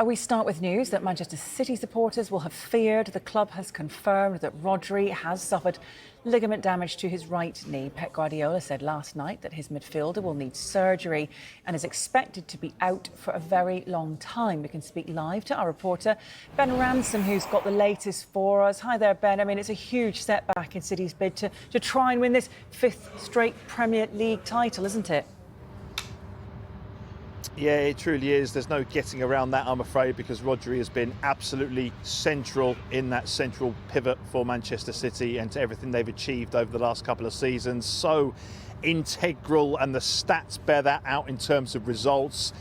We start with news that Manchester City supporters will have feared. The club has confirmed that Rodri has suffered ligament damage to his right knee. Pep Guardiola said last night that his midfielder will need surgery and is expected to be out for a very long time. We can speak live to our reporter, Ben Ransom, who's got the latest for us. Hi there, Ben. I mean, it's a huge setback in City's bid to try and win this fifth straight Premier League title, isn't it? Yeah, it truly is. There's no getting around that, I'm afraid, because Rodri has been absolutely central in that central pivot for Manchester City and to everything they've achieved over the last couple of seasons. So integral, and the stats bear that out in terms of results.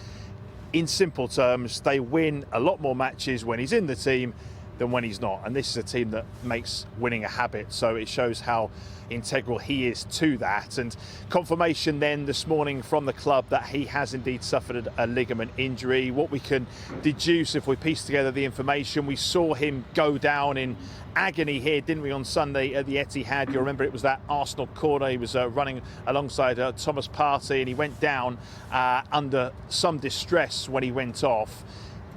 In simple terms, they win a lot more matches when he's in the team than when he's not. And this is a team that makes winning a habit. So it shows how integral he is to that. And confirmation then this morning from the club that he has indeed suffered a ligament injury. What we can deduce if we piece together the information, we saw him go down in agony here, didn't we, on Sunday at the Etihad? You'll remember it was that Arsenal corner. He was running alongside Thomas Partey, and he went down under some distress when he went off.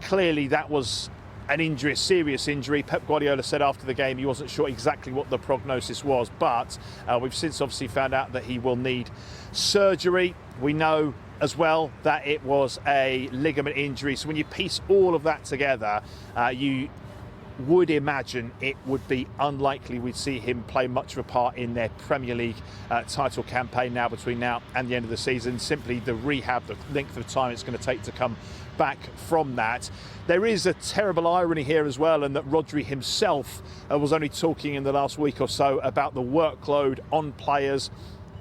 Clearly that was an injury, a serious injury. Pep Guardiola said after the game he wasn't sure exactly what the prognosis was, but we've since obviously found out that he will need surgery. We know as well that it was a ligament injury. So when you piece all of that together, you would imagine it would be unlikely we'd see him play much of a part in their Premier League title campaign now between now and the end of the season. Simply the rehab, the length of time it's going to take to come back from that. There is a terrible irony here as well, and that Rodri himself was only talking in the last week or so about the workload on players,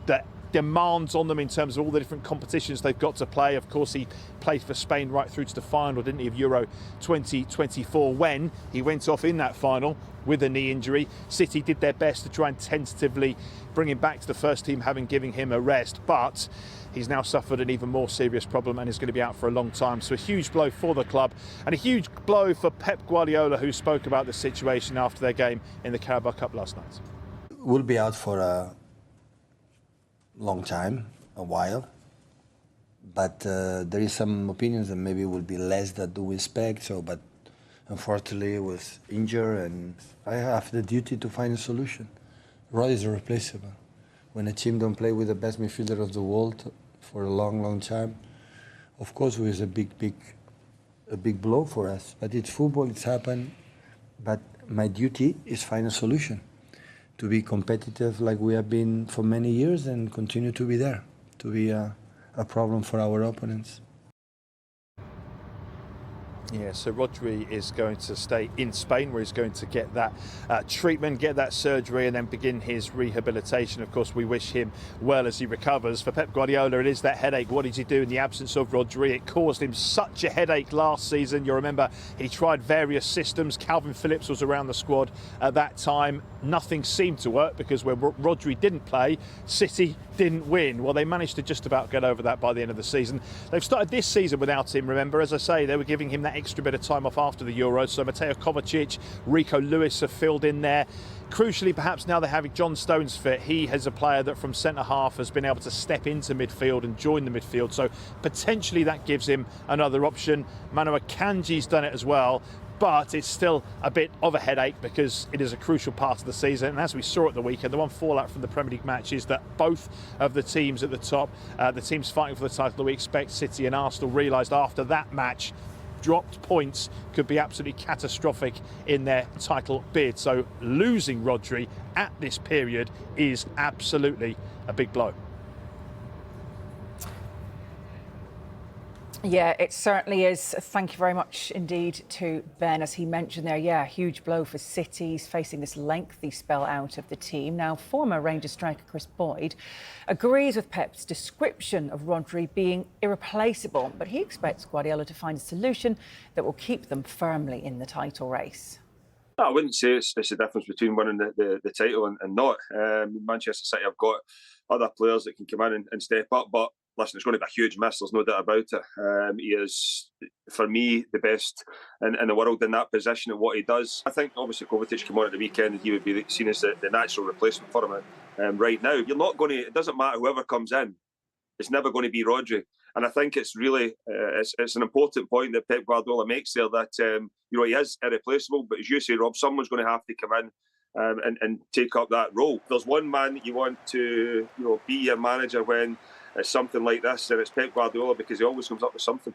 that demands on them in terms of all the different competitions they've got to play. Of course, he played for Spain right through to the final, didn't he, of Euro 2024, when he went off in that final with a knee injury. City did their best to try and tentatively bring him back to the first team, having given him a rest, but he's now suffered an even more serious problem and is going to be out for a long time. So a huge blow for the club, and a huge blow for Pep Guardiola, who spoke about the situation after their game in the Carabao Cup last night. We'll be out for a long time, a while, but there is some opinions that maybe will be less than we expect. So, but unfortunately, he was injured, and I have the duty to find a solution. Rod is irreplaceable. When a team don't play with the best midfielder of the world for a long, long time, of course, it was a big blow for us. But it's football; it's happened. But my duty is find a solution, to be competitive like we have been for many years and continue to be there, to be a problem for our opponents. Yeah, so Rodri is going to stay in Spain, where he's going to get that treatment, get that surgery, and then begin his rehabilitation. Of course, we wish him well as he recovers. For Pep Guardiola, it is that headache. What did he do in the absence of Rodri? It caused him such a headache last season. You'll remember he tried various systems. Calvin Phillips was around the squad at that time. Nothing seemed to work, because when Rodri didn't play, City didn't win. Well, they managed to just about get over that by the end of the season. They've started this season without him, remember. As I say, they were giving him that extra bit of time off after the Euros. So Mateo Kovacic, Rico Lewis have filled in there. Crucially, perhaps now they're having John Stones fit. He is a player that from centre-half has been able to step into midfield and join the midfield. So potentially that gives him another option. Manu Akanji's done it as well, but it's still a bit of a headache because it is a crucial part of the season. And as we saw at the weekend, the one fallout from the Premier League match is that both of the teams at the top, the teams fighting for the title that we expect, City and Arsenal, realised after that match dropped points could be absolutely catastrophic in their title bid. So losing Rodri at this period is absolutely a big blow. Yeah, it certainly is. Thank you very much indeed to Ben. As he mentioned there, yeah, huge blow for City. He's facing this lengthy spell out of the team. Now, former Rangers striker Chris Boyd agrees with Pep's description of Rodri being irreplaceable, but he expects Guardiola to find a solution that will keep them firmly in the title race. No, I wouldn't say it's the difference between winning the title and not. Manchester City have got other players that can come in and step up, but listen, it's going to be a huge miss, there's no doubt about it. He is, for me, the best in the world in that position at what he does. I think, obviously, Kovacic came on at the weekend and he would be seen as the natural replacement for him right now. You're not going to, it doesn't matter whoever comes in, it's never going to be Rodri. And I think it's really it's an important point that Pep Guardiola makes there, that he is irreplaceable. But as you say, Rob, someone's going to have to come in and take up that role. If there's one man that you want to be your manager when it's something like this, and it's Pep Guardiola, because he always comes up with something.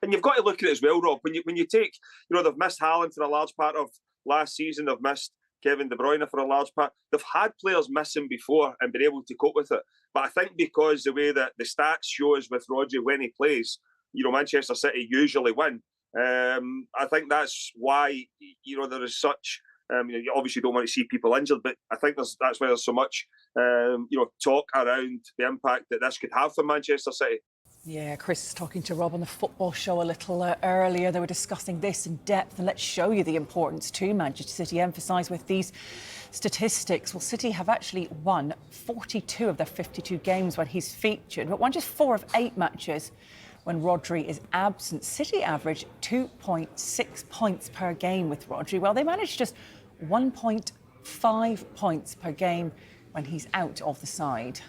And you've got to look at it as well, Rob. When you take, they've missed Haaland for a large part of last season. They've missed Kevin De Bruyne for a large part. They've had players miss him before and been able to cope with it. But I think because the way that the stats show us with Rodri when he plays, Manchester City usually win. I think that's why, there is such... you obviously don't want to see people injured, but I think that's why there's so much, talk around the impact that this could have for Manchester City. Yeah, Chris was talking to Rob on the football show a little earlier. They were discussing this in depth, and let's show you the importance to Manchester City emphasised with these statistics. Well, City have actually won 42 of their 52 games when he's featured, but won just 4 of 8 matches when Rodri is absent. City average 2.6 points per game with Rodri. Well, they managed just 1.5 points per game when he's out of the side.